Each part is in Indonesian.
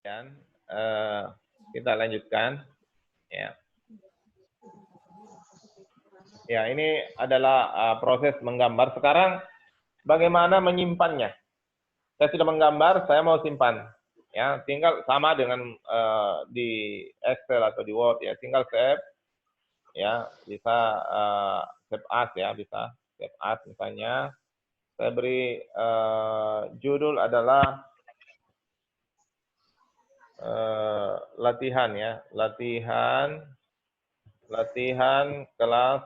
Dan kita lanjutkan. Ya. Ya, ini adalah proses menggambar. Sekarang bagaimana menyimpannya? Saya sudah menggambar, saya mau simpan. Ya, tinggal sama dengan di Excel atau di Word ya, tinggal save. Ya, bisa save as ya, bisa save as misalnya. Saya beri judul adalah latihan ya, latihan kelas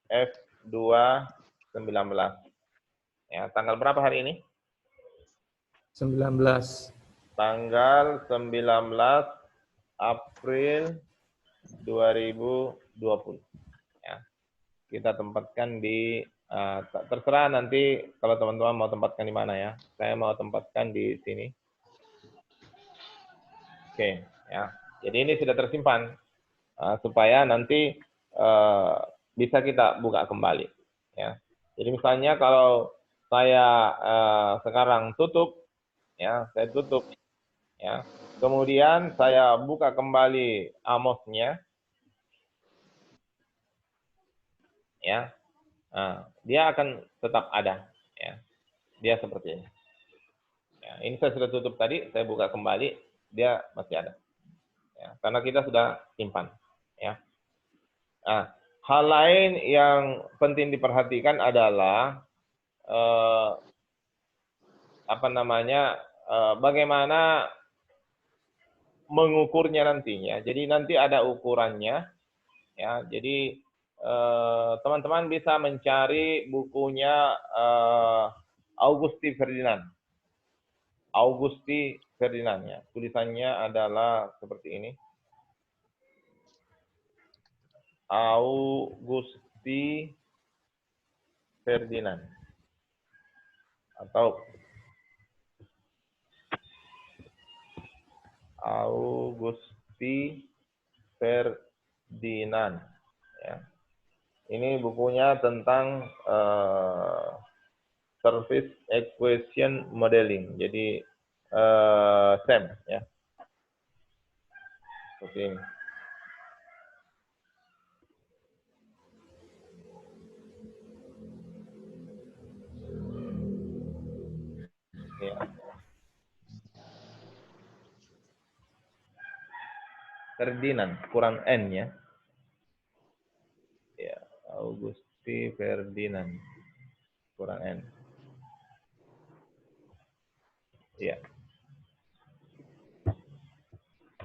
F2 19. Ya, tanggal berapa hari ini? 19. Tanggal 19 April 2020. Ya. Kita tempatkan di terserah nanti kalau teman-teman mau tempatkan di mana ya. Saya mau tempatkan di sini. Oke, ya. Jadi ini sudah tersimpan supaya nanti bisa kita buka kembali ya. Jadi misalnya kalau saya sekarang tutup ya, saya tutup ya. Kemudian saya buka kembali Amos-nya ya. Nah, dia akan tetap ada ya. Dia seperti ini. Ya, ini saya sudah tutup tadi, saya buka kembali, dia masih ada. Ya, karena kita sudah simpan ya. Nah, hal lain yang penting diperhatikan adalah bagaimana mengukurnya nantinya. Jadi nanti ada ukurannya ya. Jadi teman-teman bisa mencari bukunya Augusti Ferdinand. Augusti Ferdinand ya. Tulisannya adalah seperti ini. Augusti Ferdinand atau Augusti Ferdinand ya. Ini bukunya tentang Surface Equation Modeling. Jadi SEM ya. Seperti ini. Ya. Ferdinand kurang N ya. Ya, Augusti Ferdinand kurang N. Ya.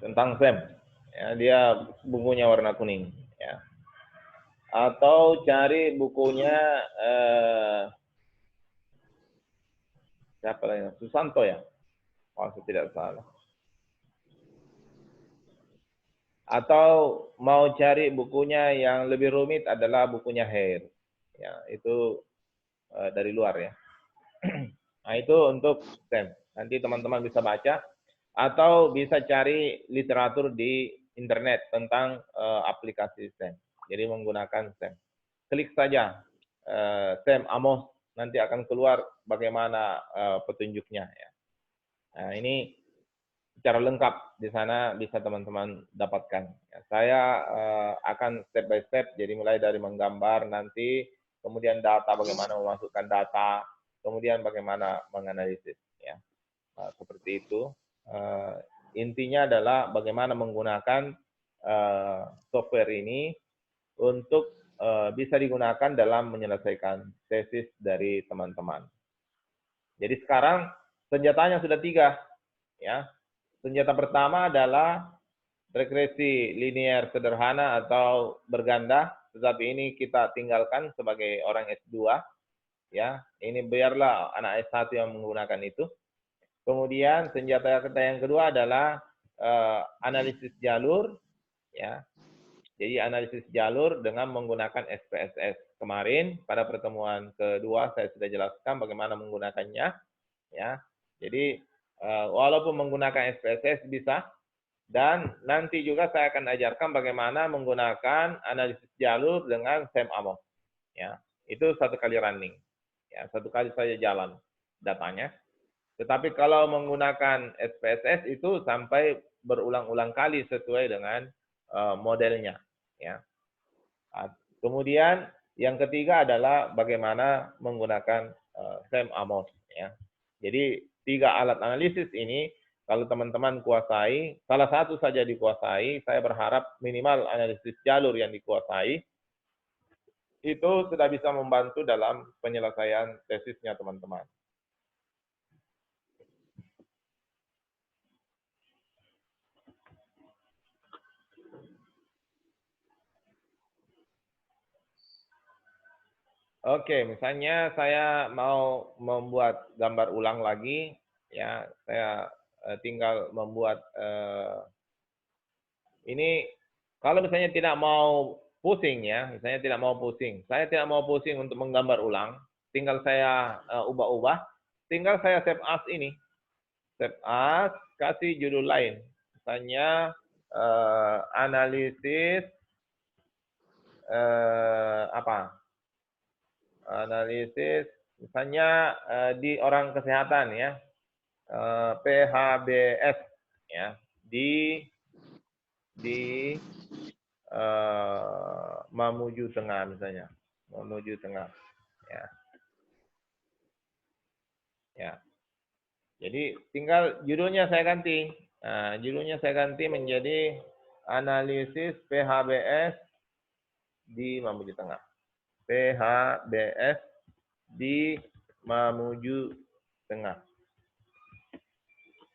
Tentang SEM. Ya, dia bukunya warna kuning ya. Atau cari bukunya siapa lagi? Susanto ya. Kalau saya tidak salah. Atau mau cari bukunya yang lebih rumit adalah bukunya Hare. Ya, itu dari luar ya. Nah, itu untuk STEM. Nanti teman-teman bisa baca atau bisa cari literatur di internet tentang aplikasi STEM. Jadi menggunakan STEM. Klik saja STEM Amos, nanti akan keluar bagaimana petunjuknya ya. Nah, ini secara lengkap di sana bisa teman-teman dapatkan. Ya, saya akan step by step, jadi mulai dari menggambar nanti, kemudian data, bagaimana memasukkan data, kemudian bagaimana menganalisis. Ya, seperti itu. Intinya adalah bagaimana menggunakan software ini untuk bisa digunakan dalam menyelesaikan tesis dari teman-teman. Jadi sekarang senjatanya sudah 3, ya. Senjata pertama adalah regresi linear sederhana atau berganda, tetapi ini kita tinggalkan sebagai orang S2 ya. Ini biarlah anak S1 yang menggunakan itu. Kemudian senjata kita yang kedua adalah analisis jalur ya. Jadi analisis jalur dengan menggunakan SPSS. Kemarin pada pertemuan kedua saya sudah jelaskan bagaimana menggunakannya ya. Jadi walaupun menggunakan SPSS bisa, dan nanti juga saya akan ajarkan bagaimana menggunakan analisis jalur dengan SEM Amos. Ya, itu 1 kali running. Ya, 1 kali saja jalan datanya. Tetapi kalau menggunakan SPSS itu sampai berulang-ulang kali sesuai dengan modelnya. Ya. Kemudian yang ketiga adalah bagaimana menggunakan SEM AMOS. Ya. Jadi 3 alat analisis ini kalau teman-teman kuasai, salah satu saja dikuasai, saya berharap minimal analisis jalur yang dikuasai, itu sudah bisa membantu dalam penyelesaian tesisnya teman-teman. Oke, misalnya saya mau membuat gambar ulang lagi, ya, saya tinggal membuat ini. Kalau misalnya tidak mau pusing ya, misalnya tidak mau pusing, saya tidak mau pusing untuk menggambar ulang, tinggal saya ubah-ubah, tinggal saya save as ini, save as, kasih judul lain, misalnya analisis apa? Analisis misalnya di orang kesehatan ya, PHBS ya, di Mamuju Tengah misalnya, Mamuju Tengah ya. Ya. Jadi tinggal judulnya saya ganti. Nah, judulnya saya ganti menjadi analisis PHBS di Mamuju Tengah. PHBS di Mamuju Tengah.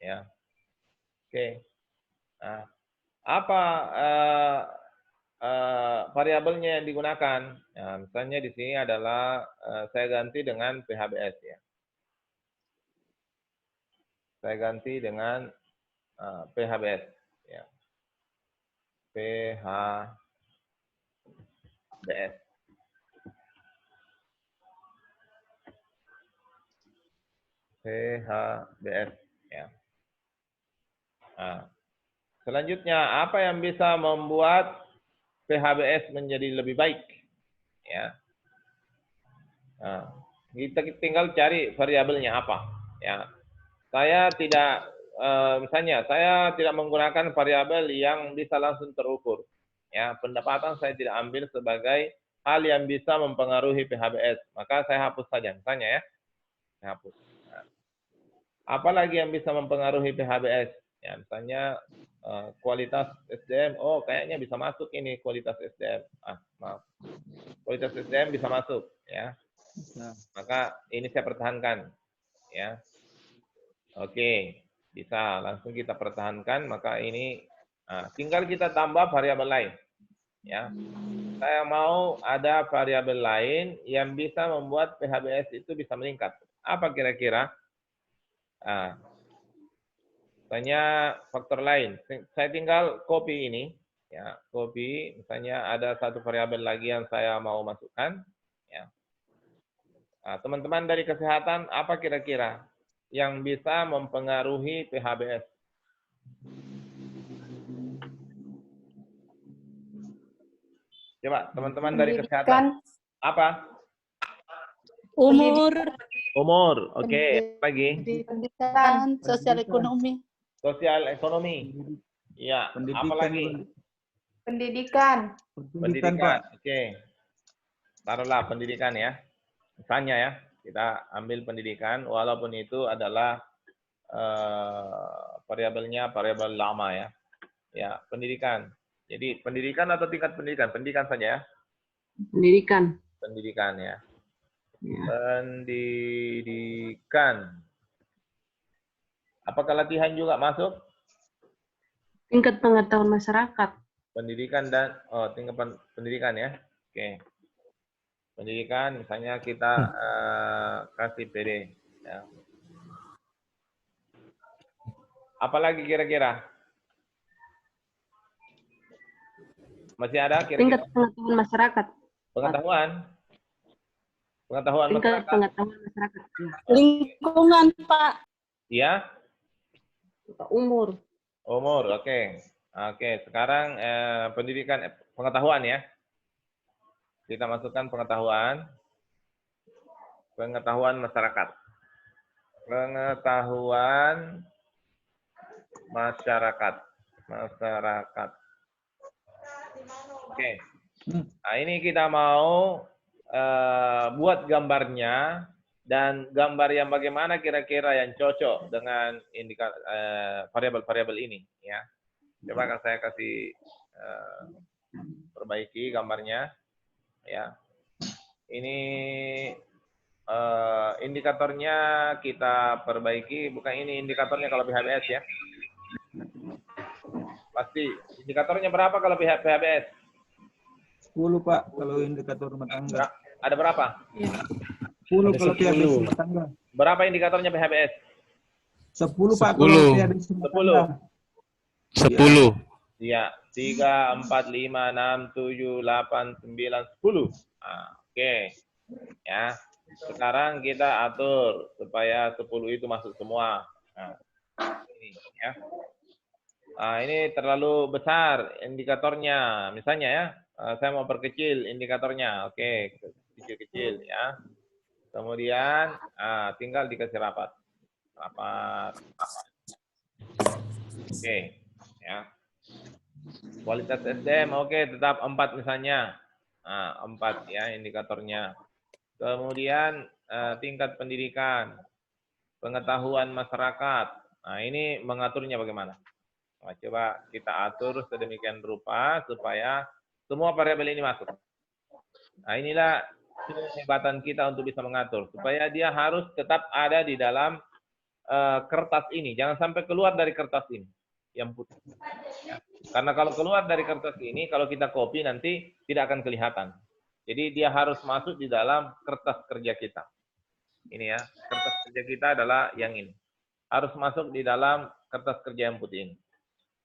Ya. Oke. Nah, apa variabelnya yang digunakan? Nah, misalnya di sini adalah saya ganti dengan PHBS ya. Saya ganti dengan PHBS ya. PHBS. PHBS ya. Nah, selanjutnya apa yang bisa membuat PHBS menjadi lebih baik? Ya. Nah, kita tinggal cari variabelnya apa. Ya. Saya tidak misalnya saya tidak menggunakan variabel yang bisa langsung terukur. Ya, pendapatan saya tidak ambil sebagai hal yang bisa mempengaruhi PHBS. Maka saya hapus saja misalnya ya. Saya hapus. Nah, apalagi yang bisa mempengaruhi PHBS? Ya, misalnya kualitas SDM. Oh, kayaknya bisa masuk ini kualitas SDM. Maaf. Kualitas SDM bisa masuk ya. Maka ini saya pertahankan ya. Oke, bisa langsung kita pertahankan. Maka ini tinggal kita tambah variabel lain ya. Saya mau ada variabel lain yang bisa membuat PHBS itu bisa meningkat. Apa kira-kira? Misalnya faktor lain. Saya tinggal copy ini, ya, copy. Misalnya ada satu variabel lagi yang saya mau masukkan, ya. Teman-teman dari kesehatan, apa kira-kira yang bisa mempengaruhi PHBS? Coba, teman-teman dari kesehatan, apa? Umur. Umur, oke. Lagi? Pendidikan, sosial ekonomi. Sosial ekonomi. Ya, apa lagi? Pendidikan. Pendidikan, oke. Taruhlah pendidikan ya. Misalnya ya, kita ambil pendidikan, walaupun itu adalah variabelnya variabel lama ya. Ya, pendidikan. Jadi pendidikan atau tingkat pendidikan? Pendidikan saja ya. Pendidikan. Pendidikan ya. Ya. Pendidikan. Apakah latihan juga masuk? Tingkat pengetahuan masyarakat. Pendidikan dan tingkat pendidikan ya. Oke. Pendidikan misalnya kita kasih PD ya. Apalagi kira-kira? Masih ada kira-kira? Tingkat pengetahuan masyarakat. Pengetahuan. Pengetahuan Tingkat masyarakat. pengetahuan masyarakat. Lingkungan, Pak. Iya. Umur. Umur, oke. Oke, sekarang pendidikan pengetahuan ya. Kita masukkan pengetahuan masyarakat. Pengetahuan masyarakat. Oke. Nah, ini kita mau buat gambarnya, dan gambar yang bagaimana kira-kira yang cocok dengan variabel-variabel ini, ya. Coba kan saya kasih perbaiki gambarnya, ya. Ini indikatornya kita perbaiki, bukan ini indikatornya kalau PHBS ya. Pasti indikatornya berapa kalau PHBS? 10 Pak kalau indikator rumah tangga. Ada berapa? 10 Ada kalau 10. PHBS rumah tangga. Berapa indikatornya PHBS? 10 Pak 10. kalau PHBS rumah tangga. 10. Iya, 3, 4, 5, 6, 7, 8, 9, 10. Nah, oke. Ya. Sekarang kita atur supaya 10 itu masuk semua. Nah, ini ya. Nah, ini terlalu besar indikatornya. Misalnya ya, saya mau perkecil indikatornya. Oke, kecil-kecil ya. Kemudian tinggal dikasih rapat. Oke, ya. Kualitas SDM oke, tetap 4 misalnya. 4 ya indikatornya. Kemudian tingkat pendidikan, pengetahuan masyarakat. Nah, ini mengaturnya bagaimana? Nah, coba kita atur sedemikian rupa supaya semua variabel ini masuk. Nah, inilah kehebatan kita untuk bisa mengatur, supaya dia harus tetap ada di dalam kertas ini. Jangan sampai keluar dari kertas ini yang putih. Ya. Karena kalau keluar dari kertas ini, kalau kita copy nanti tidak akan kelihatan. Jadi dia harus masuk di dalam kertas kerja kita. Ini ya, kertas kerja kita adalah yang ini. Harus masuk di dalam kertas kerja yang putih ini.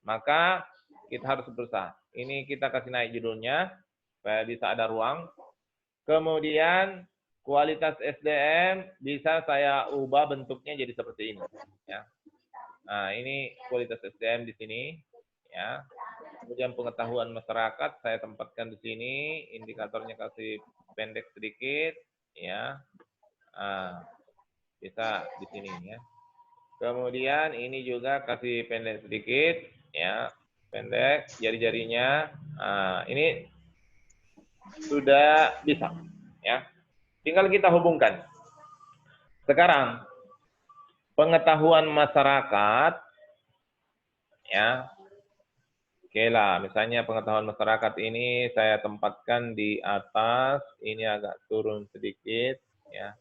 Maka kita harus berusaha. Ini kita kasih naik judulnya, supaya bisa ada ruang. Kemudian kualitas SDM bisa saya ubah bentuknya jadi seperti ini. Ya. Nah, ini kualitas SDM di sini. Ya. Kemudian pengetahuan masyarakat saya tempatkan di sini, indikatornya kasih pendek sedikit, ya. Bisa di sini ya. Kemudian ini juga kasih pendek sedikit, ya, pendek jari-jarinya. Ini sudah bisa, ya. Tinggal kita hubungkan. Sekarang pengetahuan masyarakat, ya. Oke lah, misalnya pengetahuan masyarakat ini saya tempatkan di atas, ini agak turun sedikit, ya.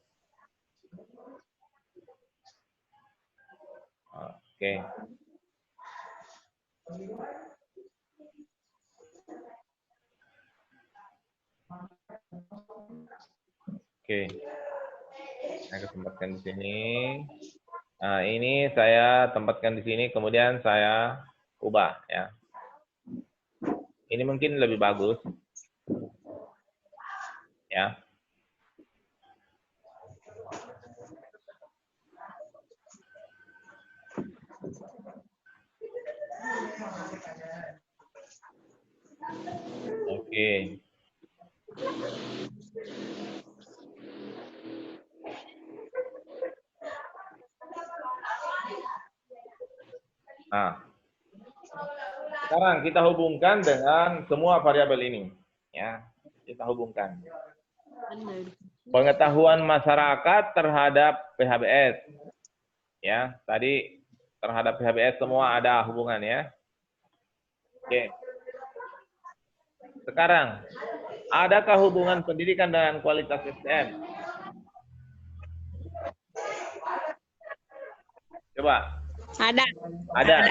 Oke. Oke. Saya tempatkan di sini. Nah, ini saya tempatkan di sini, kemudian saya ubah, ya. Ini mungkin lebih bagus. Ya. Oke. Nah, sekarang kita hubungkan dengan semua variabel ini, ya. Kita hubungkan. Pengetahuan masyarakat terhadap PHBS, ya. Tadi terhadap PHBS semua ada hubungan, ya. Oke. Sekarang, adakah hubungan pendidikan dengan kualitas SDM? Coba. Ada.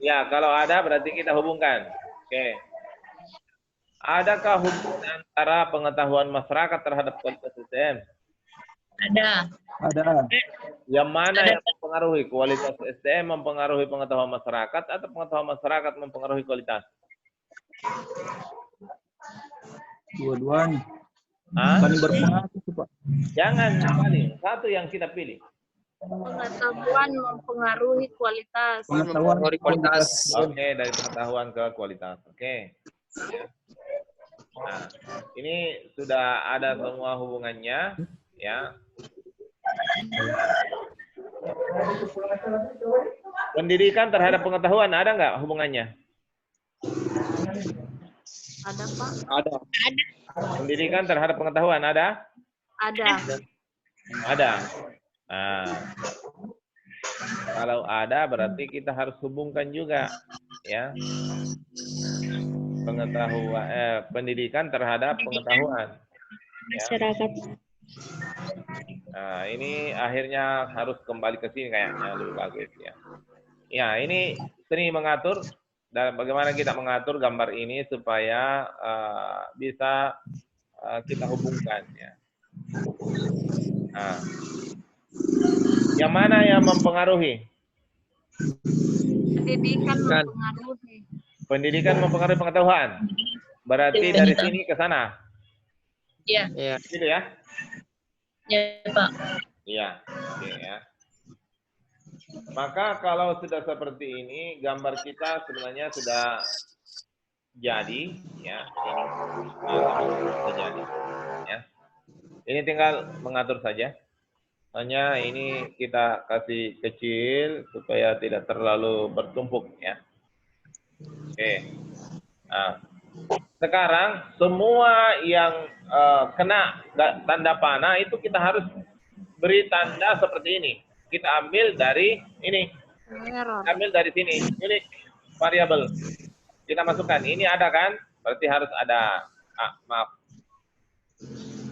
Ya, kalau ada berarti kita hubungkan. Oke. Adakah hubungan antara pengetahuan masyarakat terhadap kualitas SDM? Ada. Yang mana yang mempengaruhi? Kualitas SDM mempengaruhi pengetahuan masyarakat atau pengetahuan masyarakat mempengaruhi kualitas? Dua-duanya. Saling berpengaruh, Pak. Jangan saling. Satu yang kita pilih. Pengetahuan mempengaruhi kualitas. Pengetahuan kualitas. Oke, dari pengetahuan ke kualitas. Oke. Nah, ini sudah ada semua hubungannya, ya. Pendidikan terhadap pengetahuan ada nggak hubungannya? Ada, Pak? Ada. Pendidikan terhadap pengetahuan ada? Ada. Ada. Nah, kalau ada berarti kita harus hubungkan juga, ya. Pendidikan terhadap pengetahuan. Masyarakat. Nah, ini akhirnya harus kembali ke sini kayaknya lebih bagus ya. Ya, ini seni mengatur dan bagaimana kita mengatur gambar ini supaya bisa kita hubungkan ya. Nah, yang mana yang mempengaruhi? Pendidikan mempengaruhi. Pendidikan mempengaruhi pengetahuan. Berarti dari sini ke sana. Iya. Iya. Gitu ya? Ya, Pak. Iya. Oke ya. Maka kalau sudah seperti ini, gambar kita sebenarnya sudah jadi, ya. Ini sudah jadi, ya. Ini tinggal mengatur saja. Hanya ini kita kasih kecil supaya tidak terlalu bertumpuk, ya. Oke. Nah, sekarang semua yang kena tanda panah itu kita harus beri tanda seperti ini. Kita ambil dari ini. Error. Ambil dari sini. Ini variabel. Kita masukkan. Ini ada kan? Berarti harus ada. Maaf.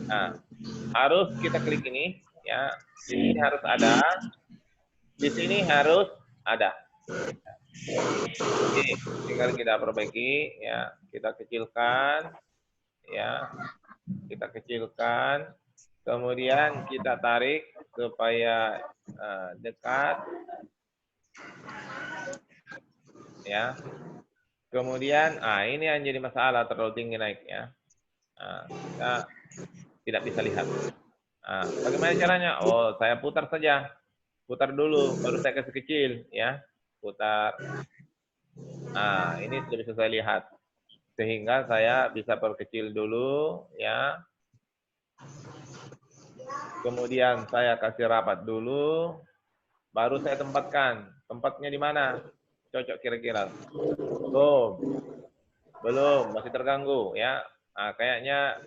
Nah, harus kita klik ini. Ya. Di sini harus ada. Di sini harus ada. Oke, tinggal kita perbaiki. Ya, kita kecilkan. Ya, kita kecilkan. Kemudian kita tarik supaya dekat. Ya. Kemudian, ini yang jadi masalah terlalu tinggi naiknya. Kita tidak bisa lihat. Bagaimana caranya? Oh, saya putar saja. Putar dulu, baru saya kasih kecil, ya. Putar. Ini sudah bisa saya lihat. Sehingga saya bisa perkecil dulu, ya. Kemudian saya kasih rapat dulu. Baru saya tempatkan. Tempatnya di mana? Cocok kira-kira. Belum, masih terganggu, ya. Kayaknya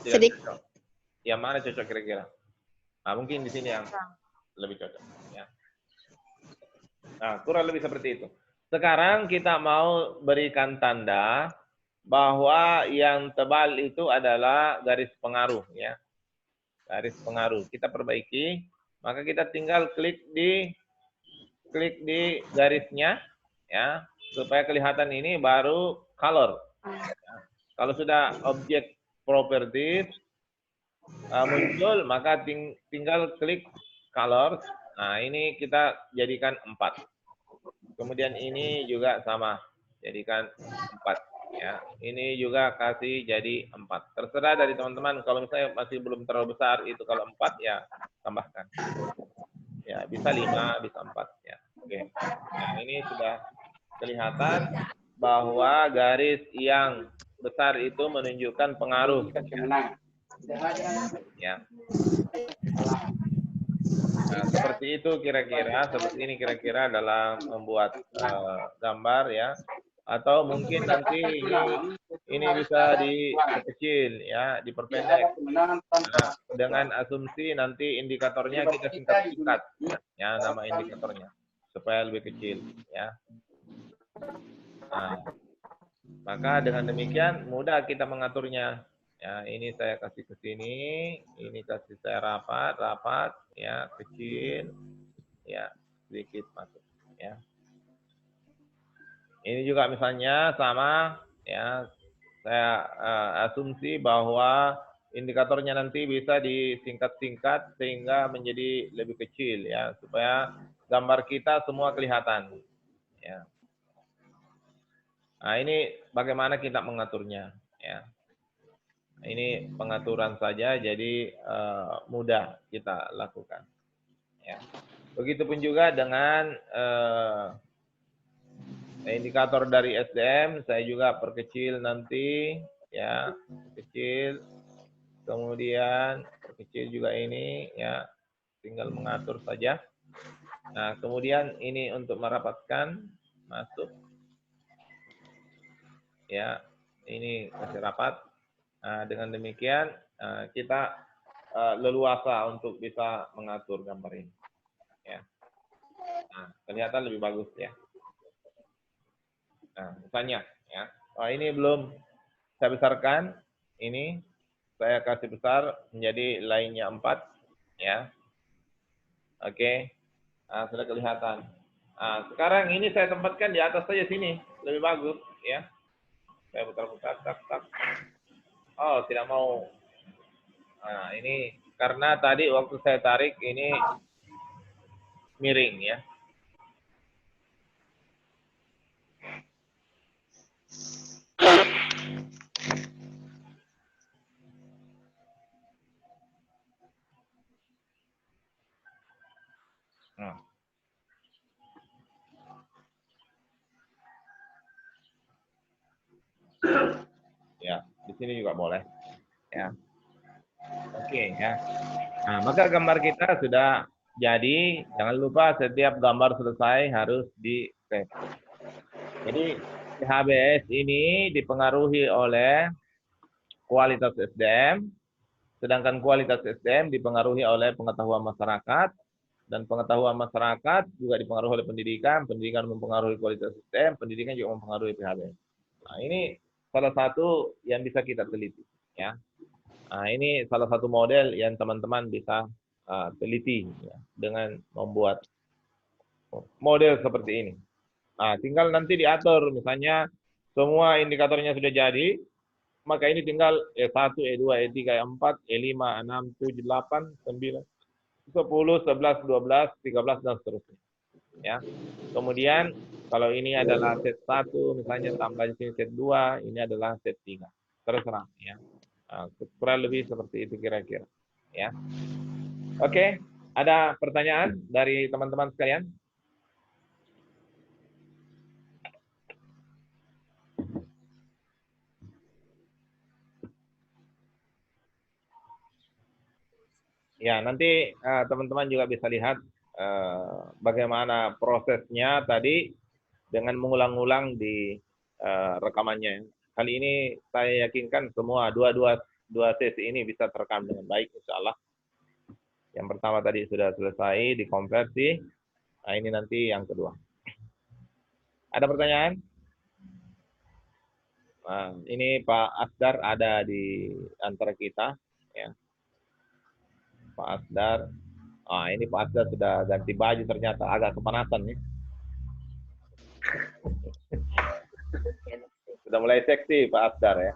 tidak cocok. Yang mana cocok kira-kira? Mungkin di sini yang lebih cocok, ya. Kurang lebih seperti itu. Sekarang kita mau berikan tanda bahwa yang tebal itu adalah garis pengaruh, ya. Garis pengaruh. Kita perbaiki, maka kita tinggal klik di garisnya, ya, supaya kelihatan ini baru color. Ya. Kalau sudah objek properties muncul, maka tinggal klik color. Nah, ini kita jadikan 4. Kemudian ini juga sama, jadikan 4. Ya, ini juga kasih jadi 4. Terserah dari teman-teman. Kalau misalnya masih belum terlalu besar, itu kalau 4 ya tambahkan. Ya, bisa 5, bisa 4. Ya, oke. Nah, ini sudah kelihatan bahwa garis yang besar itu menunjukkan pengaruh. Ya. Nah, seperti itu kira-kira, seperti ini kira-kira dalam membuat gambar, ya. Atau mungkin nanti ini bisa dikecil, ya, diperpendek. Nah, dengan asumsi nanti indikatornya kita singkat-singkat, ya, nama indikatornya supaya lebih kecil, ya. Nah, maka dengan demikian mudah kita mengaturnya. Ya, ini saya kasih ke sini, ini kasih saya rapat, ya, kecil, ya, sedikit masuk, ya. Ini juga misalnya sama, ya, saya asumsi bahwa indikatornya nanti bisa disingkat-singkat sehingga menjadi lebih kecil, ya, supaya gambar kita semua kelihatan, ya. Nah, ini bagaimana kita mengaturnya, ya. Ini pengaturan saja, jadi mudah kita lakukan. Ya. Begitupun juga dengan indikator dari SDM, saya juga perkecil nanti, ya, kecil. kemudian kecil juga ini ya, tinggal mengatur saja. Nah, kemudian ini untuk merapatkan, masuk. Ya, ini masih rapat. Nah, dengan demikian kita leluasa untuk bisa mengatur gambar ini. Ya. Nah, kelihatan lebih bagus ya. Nah, misalnya ya. Ini belum saya besarkan. Ini saya kasih besar menjadi lainnya 4 ya. Oke. Nah, sudah kelihatan. Nah, sekarang ini saya tempatkan di atas saja sini, lebih bagus ya. Saya putar-putar, tak. Oh, tidak mau. Nah, ini karena tadi waktu saya tarik ini miring ya. Nah. Ya, di sini juga boleh. Ya. Oke ya. Nah, maka gambar kita sudah jadi. Jangan lupa setiap gambar selesai harus di-save. Jadi HBS ini dipengaruhi oleh kualitas SDM, sedangkan kualitas SDM dipengaruhi oleh pengetahuan masyarakat, dan pengetahuan masyarakat juga dipengaruhi oleh pendidikan, pendidikan mempengaruhi kualitas SDM, pendidikan juga mempengaruhi PHBS. Nah, ini salah satu yang bisa kita teliti. Ya. Nah, ini salah satu model yang teman-teman bisa teliti ya, dengan membuat model seperti ini. Nah, tinggal nanti diatur, misalnya semua indikatornya sudah jadi, maka ini tinggal E1, E2, E3, E4, E5, E6, 7, 8, 9, 10, 11, 12, 13, dan seterusnya. Ya. Kemudian, kalau ini adalah set 1, misalnya tambah di sini set 2, ini adalah set 3. Terserah. Ya. Nah, kurang lebih seperti itu kira-kira. Ya. Oke, ada pertanyaan dari teman-teman sekalian? Ya, nanti teman-teman juga bisa lihat bagaimana prosesnya tadi dengan mengulang-ulang di rekamannya. Kali ini saya yakinkan semua dua sesi ini bisa terekam dengan baik, insya Allah. Yang pertama tadi sudah selesai dikonversi. Nah, ini nanti yang kedua. Ada pertanyaan? Nah, ini Pak Asdar ada di antara kita. Ya. Pak Asdar. Ini Pak Asdar sudah ganti baju ternyata agak kepanasan nih. Sudah mulai seksi Pak Asdar ya.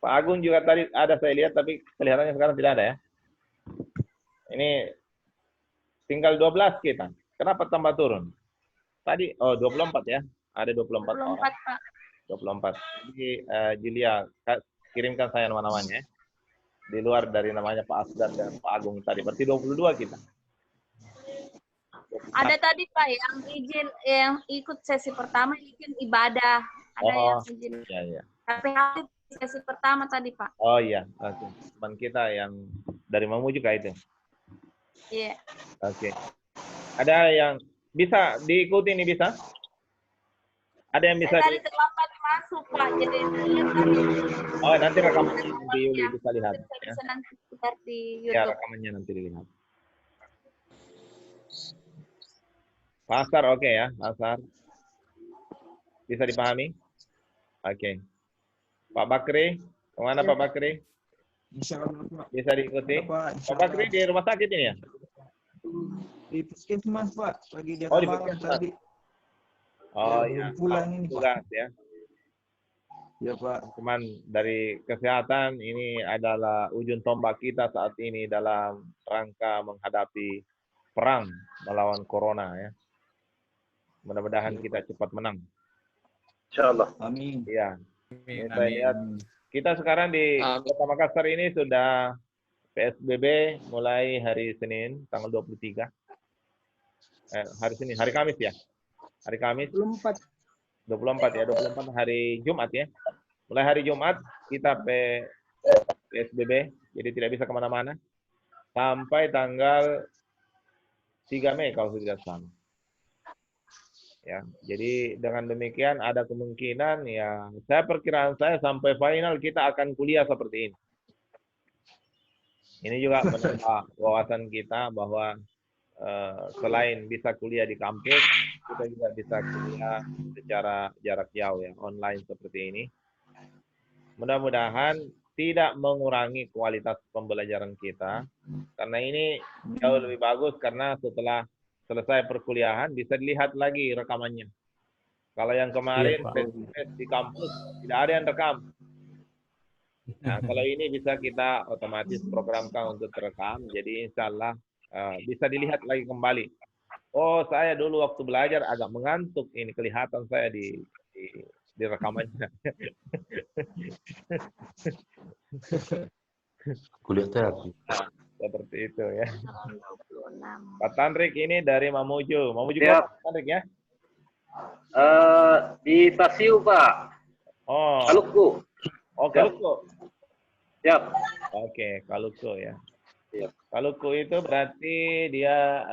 Pak Agung juga tadi ada saya lihat tapi kelihatannya sekarang tidak ada ya. Ini tinggal 12 kita. Kenapa tambah turun? Tadi 24 ya. Ada 24 orang. 24, Pak. 24. Jadi Julia kirimkan saya nama-namanya. Di luar dari namanya Pak Asdar dan Pak Agung tadi. Berarti 22 kita. 24. Ada tadi Pak yang ikut sesi pertama izin ibadah. Ada yang izin. Iya. Tapi aktif sesi pertama tadi Pak. Oh iya, oke. Teman kita yang dari Mamu juga itu. Iya. Oke. Ada yang bisa diikuti ini bisa? Ada yang bisa Tadi terlambat masuk Pak. Jadi Oh, nanti rekamannya di Yuli bisa lihat ya. bisa nanti putar di Ya, YouTube. rekamannya nanti dilihat. Pasar oke ya, pasar. Bisa dipahami? Oke. Pak Bakri, kemana Pak Bakri? Insya Allah, Pak. Bisa diikuti? Pak, Pak Bakri di rumah sakit ini ya? di puskesmas, Pak. Lagi di Oh, di malam puskesmas. tadi. Oh Ya, iya. belum pulang ini, Pak. Tugas ya. Ya, Pak. Teman dari kesehatan ini adalah ujung tombak kita saat ini dalam rangka menghadapi perang melawan corona ya. Mudah-mudahan kita cepat menang. Insyaallah. Amin. Iya. Ini saya lihat kita sekarang di Kota Makassar ini sudah PSBB mulai hari Senin tanggal 23. Hari Senin, hari Kamis ya. Hari Kamis 24. 24 ya, 24 hari Jumat ya. Mulai hari Jumat kita PSBB, jadi tidak bisa kemana-mana. Sampai tanggal 3 Mei kalau tidak salah. Ya, jadi dengan demikian ada kemungkinan ya, perkiraan saya sampai final kita akan kuliah seperti ini. Ini juga menambah wawasan kita bahwa selain bisa kuliah di kampus, kita juga bisa kuliah secara jarak jauh ya, online seperti ini. Mudah-mudahan tidak mengurangi kualitas pembelajaran kita, karena ini jauh lebih bagus karena setelah selesai perkuliahan bisa dilihat lagi rekamannya. Kalau yang kemarin face-to-face di kampus tidak ada yang rekam. Nah, kalau ini bisa kita otomatis programkan untuk terekam, jadi insya Allah bisa dilihat lagi kembali. Oh, saya dulu waktu belajar agak mengantuk, ini kelihatan saya di rekamannya. Kuliah aku. Seperti itu ya. Pak Tandrik ini dari Mamuju. Mamuju Siap. Pak Tandrik ya? Di Tasiu, Pak. Oh. Maluku. Oh, Kaluku. Siap. Oke, Kaluku ya. Siap. Kaluku itu berarti dia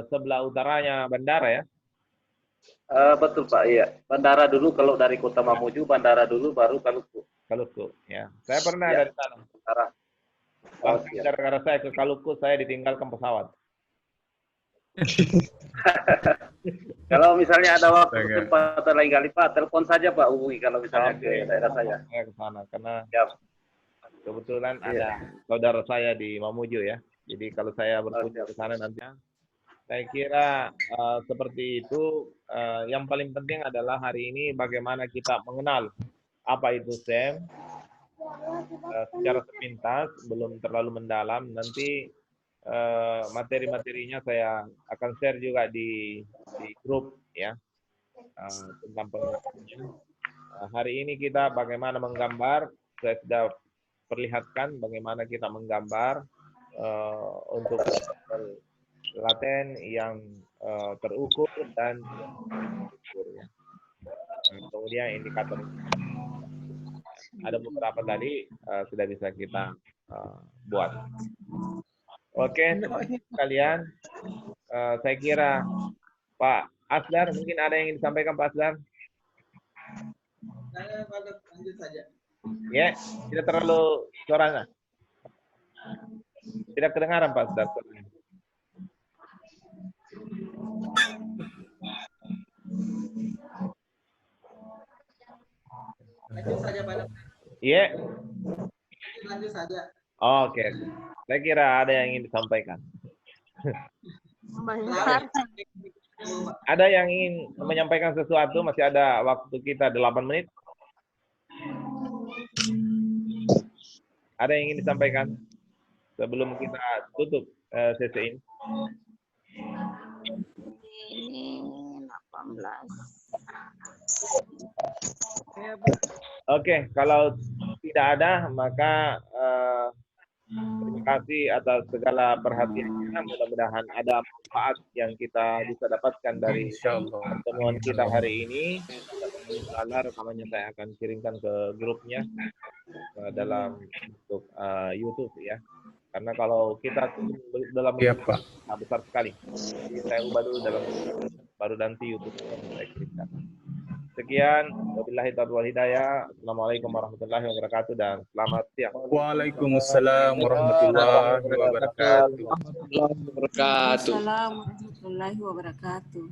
sebelah utaranya bandara ya? Betul, Pak. Iya. Bandara dulu, kalau dari kota Mamuju, bandara dulu, baru Kaluku. Kaluku ya. Saya pernah Ya. dari sana. Bandara. Gara-gara saya ke Kaluku, saya ditinggalkan pesawat. Kalau misalnya ada waktu kesempatan lain kali, Pak, telepon saja, Pak, hubungi kalau misalnya ke daerah saya. Saya ke sana karena Siap. kebetulan Iya. ada saudara saya di Mamuju ya. Jadi kalau saya berkunjung ke sana nanti, saya kira seperti itu. Yang paling penting adalah hari ini bagaimana kita mengenal apa itu SEM secara sepintas, belum terlalu mendalam. Nanti materi-materinya saya akan share juga di grup ya, tentang pengertiannya. Hari ini kita bagaimana menggambar, saya sudah perlihatkan bagaimana kita menggambar untuk laten yang terukur dan terukur ya. Kemudian indikator ada beberapa tadi sudah bisa kita buat. Oke, kalian, saya kira Pak Asdar, mungkin ada yang ingin disampaikan Pak Asdar? Saya lanjut saja. Ya, tidak terlalu suaranya. Tidak kedengaran Pak Asdar. Lanjut saja, Pak. Iya. Lanjut saja. Oke. Saya kira ada yang ingin disampaikan. Ada yang ingin menyampaikan sesuatu? Masih ada waktu kita 8 menit. Ada yang ingin disampaikan sebelum kita tutup sesi ini? Ini 18. Oke, kalau tidak ada, maka terima kasih atas segala perhatiannya. Mudah-mudahan ada manfaat yang kita bisa dapatkan dari pertemuan kita hari ini. Insya rekamannya saya akan kirimkan ke grupnya dalam bentuk YouTube ya. Karena kalau kita dalam Pak. besar sekali, jadi saya ubah dulu dalam baru nanti YouTube saya kirimkan. Sekian, wabillahi taufiq wal hidayah. Assalamualaikum warahmatullahi wabarakatuh dan selamat siang. Waalaikumsalam warahmatullahi wabarakatuh. Assalamualaikum warahmatullahi wabarakatuh.